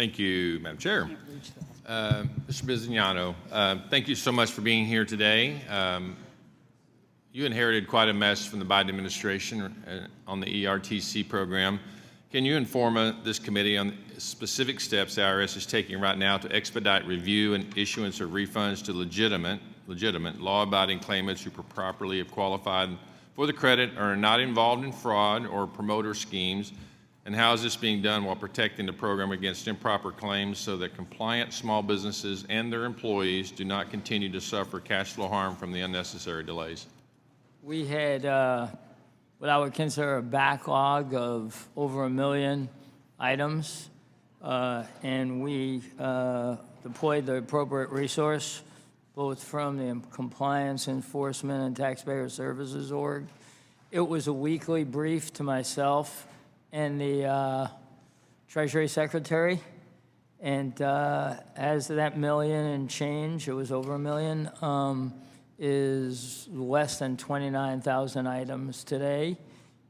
Thank you, Madam Chair. Mr. Bizignano, thank you so much for being here today. You inherited quite a mess from the Biden administration on the ERTC program. Can you inform this committee on specific steps the IRS is taking right now to expedite review and issuance of refunds to legitimate law-abiding claimants who properly have qualified for the credit or are not involved in fraud or promoter schemes? And how is this being done while protecting the program against improper claims so that compliant small businesses and their employees do not continue to suffer cash flow harm from the unnecessary delays? We had what I would consider a backlog of over 1 million items, and we deployed the appropriate resource, both from the Compliance Enforcement and Taxpayer Services org. It was a weekly brief to myself and the Treasury Secretary, and as that million and change, it was over 1 million, is less than 29,000 items today,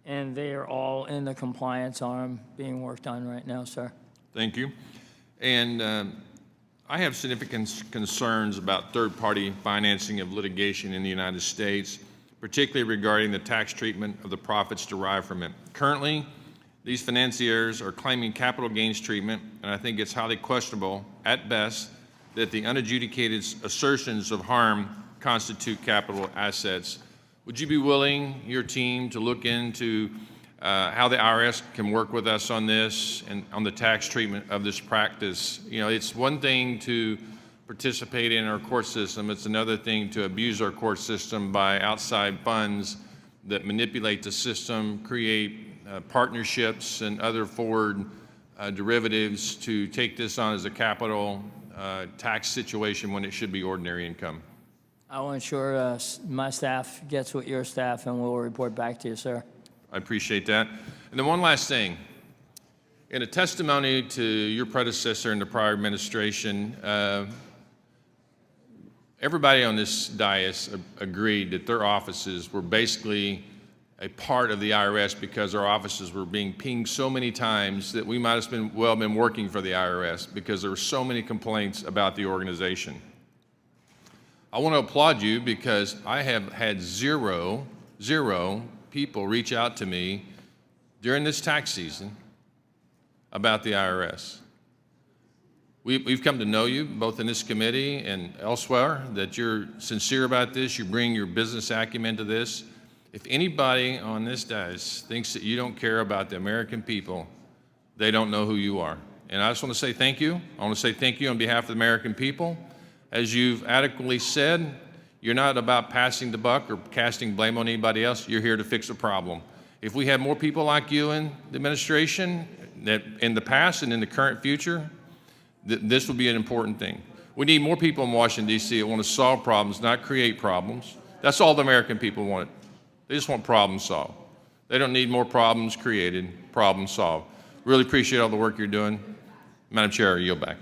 and they are all in the compliance arm being worked on right now, sir. Thank you. And I have significant concerns about third-party financing of litigation in the United States, particularly regarding the tax treatment of the profits derived from it. Currently, these financiers are claiming capital gains treatment, and I think it's highly questionable, at best, that the unadjudicated assertions of harm constitute capital assets. Would you be willing, your team, to look into how the IRS can work with us on this and on the tax treatment of this practice? You know, it's one thing to participate in our court system. It's another thing to abuse our court system by outside funds that manipulate the system, create partnerships and other forward derivatives to take this on as a capital tax situation when it should be ordinary income. I will ensure my staff gets with your staff, and we'll report back to you, sir. I appreciate that. And then one last thing. In a testimony to your predecessor in the prior administration, everybody on this dais agreed that their offices were basically a part of the IRS because our offices were being pinged so many times that we might have been working for the IRS because there were so many complaints about the organization. I want to applaud you because I have had zero people reach out to me during this tax season about the IRS. We've come to know you, both in this committee and elsewhere, that you're sincere about this, you bring your business acumen to this. If anybody on this dais thinks that you don't care about the American people, they don't know who you are. And I just want to say thank you. I want to say thank you on behalf of the American people. As you've adequately said, you're not about passing the buck or casting blame on anybody else. You're here to fix a problem. If we have more people like you in the administration, that in the past and in the current future, this would be an important thing. We need more people in Washington, D.C. that want to solve problems, not create problems. That's all the American people want. They just want problems solved. They don't need more problems created, problems solved. Really appreciate all the work you're doing. Madam Chair, I yield back.